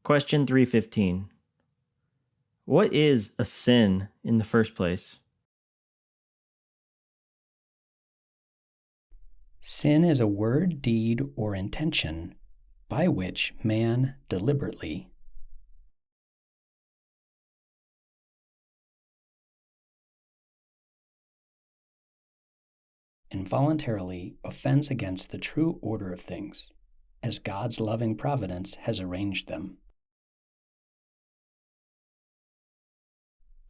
Question 315. What is a sin in the first place? Sin is a word, deed, or intention by which man deliberately, involuntarily offends against the true order of things, as God's loving providence has arranged them.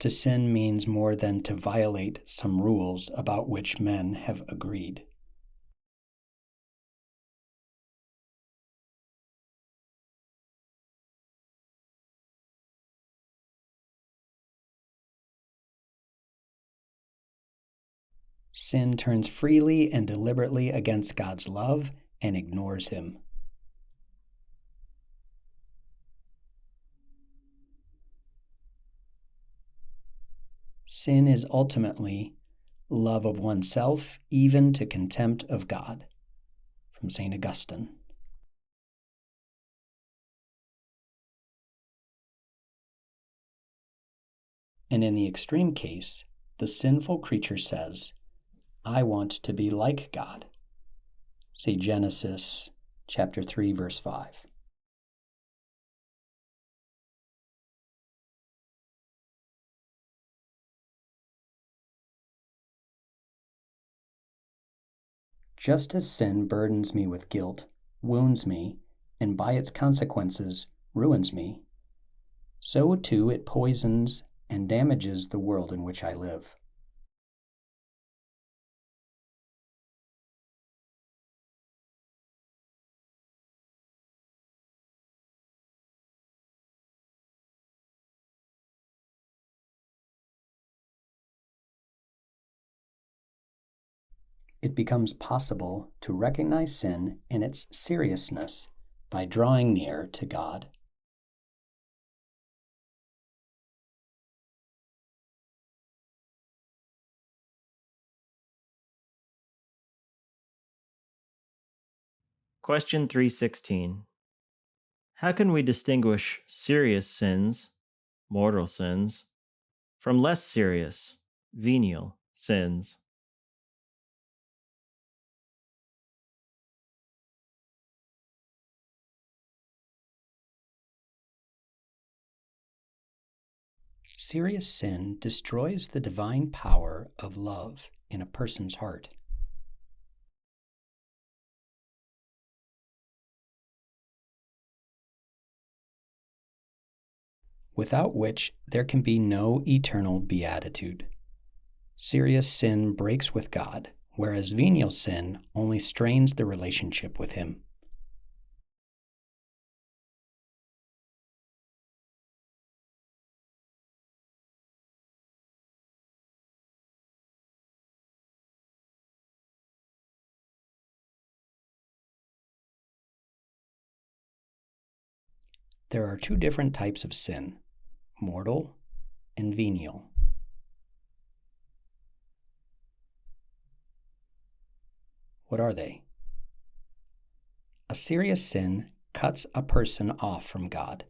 To sin means more than to violate some rules about which men have agreed. Sin turns freely and deliberately against God's love and ignores Him. Sin is ultimately love of oneself, even to contempt of God. From St. Augustine. And in the extreme case, the sinful creature says, I want to be like God. See Genesis chapter 3, verse 5. Just as sin burdens me with guilt, wounds me, and by its consequences ruins me, so too it poisons and damages the world in which I live. It becomes possible to recognize sin in its seriousness by drawing near to God. Question 316. How can we distinguish serious sins, mortal sins, from less serious, venial sins? Serious sin destroys the divine power of love in a person's heart. Without which there can be no eternal beatitude. Serious sin breaks with God, whereas venial sin only strains the relationship with Him. There are two different types of sin, mortal and venial. What are they? A serious sin cuts a person off from God,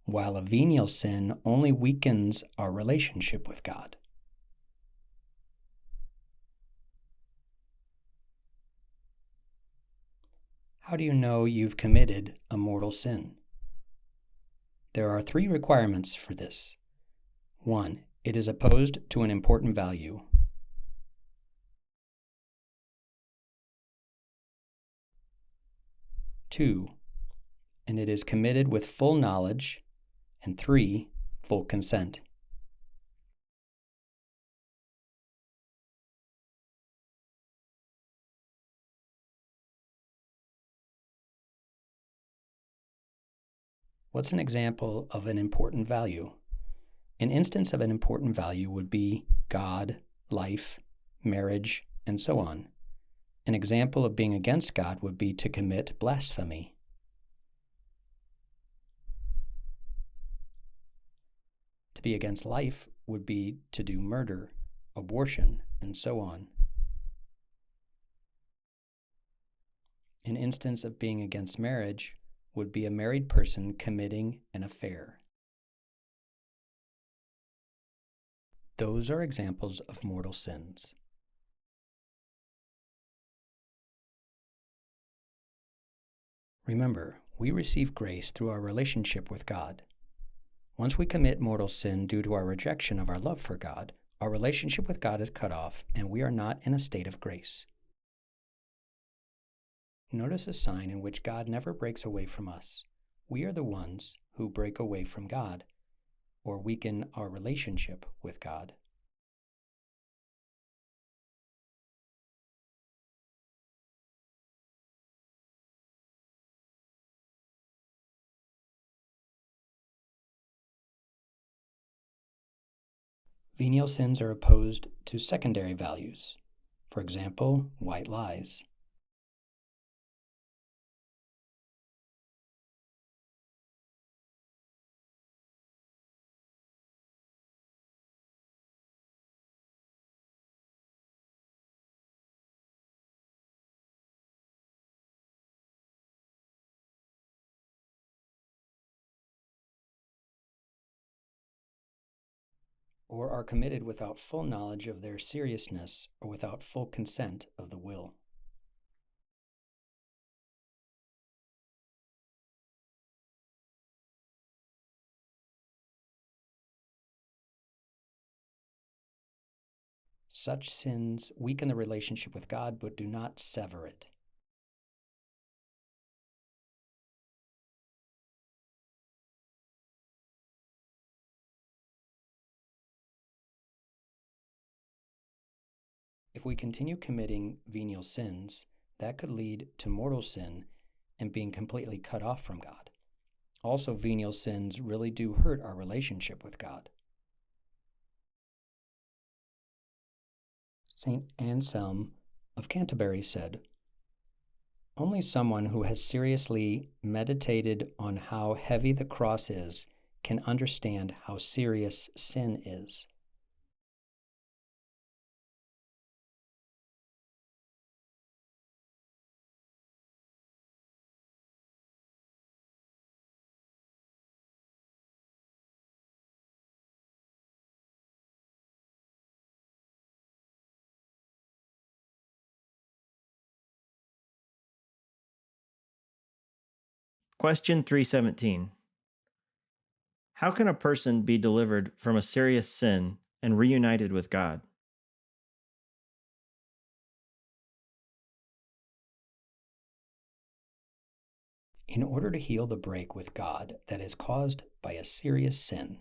while a venial sin only weakens our relationship with God. How do you know you've committed a mortal sin? There are 3 requirements for this. 1. It is opposed to an important value. 2. And it is committed with full knowledge. And 3. Full consent. What's an example of an important value? An instance of an important value would be God, life, marriage, and so on. An example of being against God would be to commit blasphemy. To be against life would be to do murder, abortion, and so on. An instance of being against marriage would be a married person committing an affair. Those are examples of mortal sins. Remember, we receive grace through our relationship with God. Once we commit mortal sin due to our rejection of our love for God, our relationship with God is cut off and we are not in a state of grace. Notice a sign in which God never breaks away from us. We are the ones who break away from God or weaken our relationship with God. Venial sins are opposed to secondary values. For example, white lies. Or are committed without full knowledge of their seriousness or without full consent of the will. Such sins weaken the relationship with God but do not sever it. If we continue committing venial sins, that could lead to mortal sin and being completely cut off from God. Also, venial sins really do hurt our relationship with God. St. Anselm of Canterbury said, "Only someone who has seriously meditated on how heavy the cross is can understand how serious sin is." Question 317. How can a person be delivered from a serious sin and reunited with God? In order to heal the break with God that is caused by a serious sin,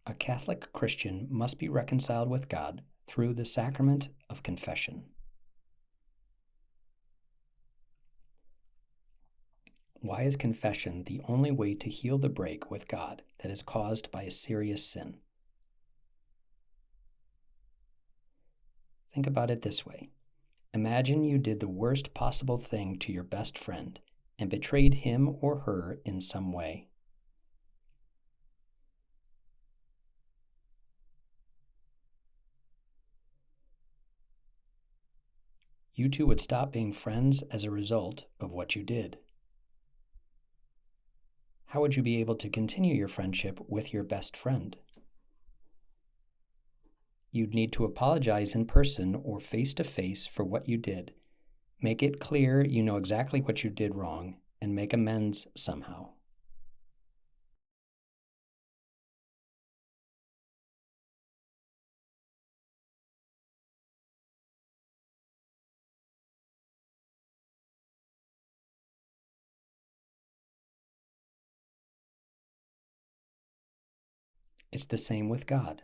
a Catholic Christian must be reconciled with God through the sacrament of confession. Why is confession the only way to heal the break with God that is caused by a serious sin? Think about it this way. Imagine you did the worst possible thing to your best friend and betrayed him or her in some way. You two would stop being friends as a result of what you did. How would you be able to continue your friendship with your best friend? You'd need to apologize in person or face to face for what you did. Make it clear you know exactly what you did wrong and make amends somehow. It's the same with God.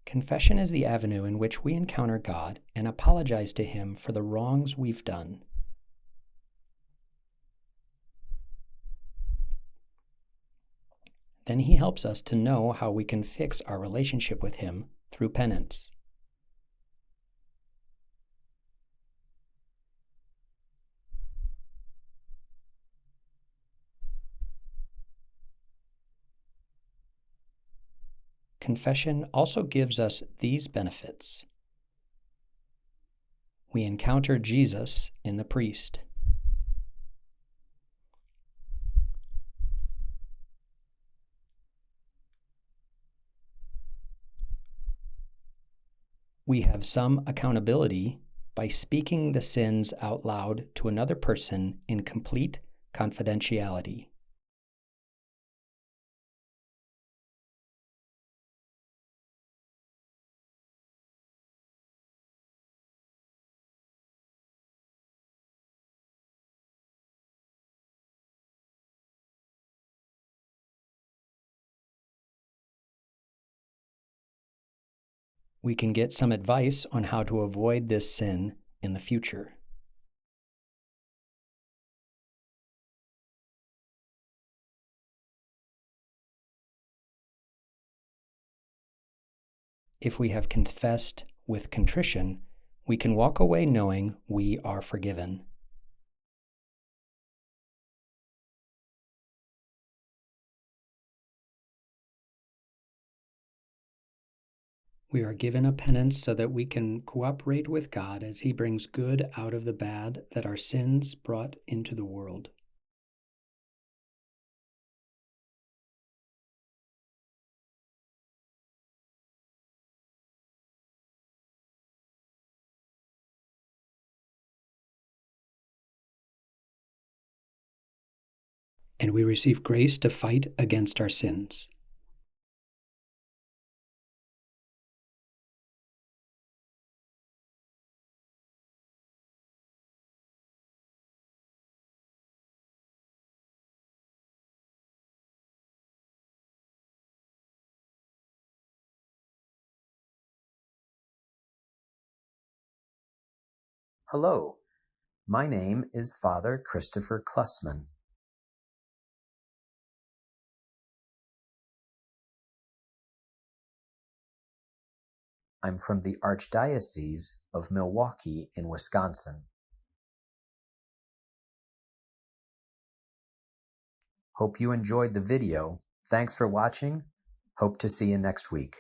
Confession is the avenue in which we encounter God and apologize to Him for the wrongs we've done. Then He helps us to know how we can fix our relationship with Him through penance. confession also gives us these benefits. We encounter Jesus in the priest. We have some accountability by speaking the sins out loud to another person in complete confidentiality. We can get some advice on how to avoid this sin in the future. If we have confessed with contrition, we can walk away knowing we are forgiven. We are given a penance so that we can cooperate with God as He brings good out of the bad that our sins brought into the world. And we receive grace to fight against our sins. Hello, my name is Father Christopher Klussman. I'm from the Archdiocese of Milwaukee in Wisconsin. Hope you enjoyed the video. Thanks for watching. Hope to see you next week.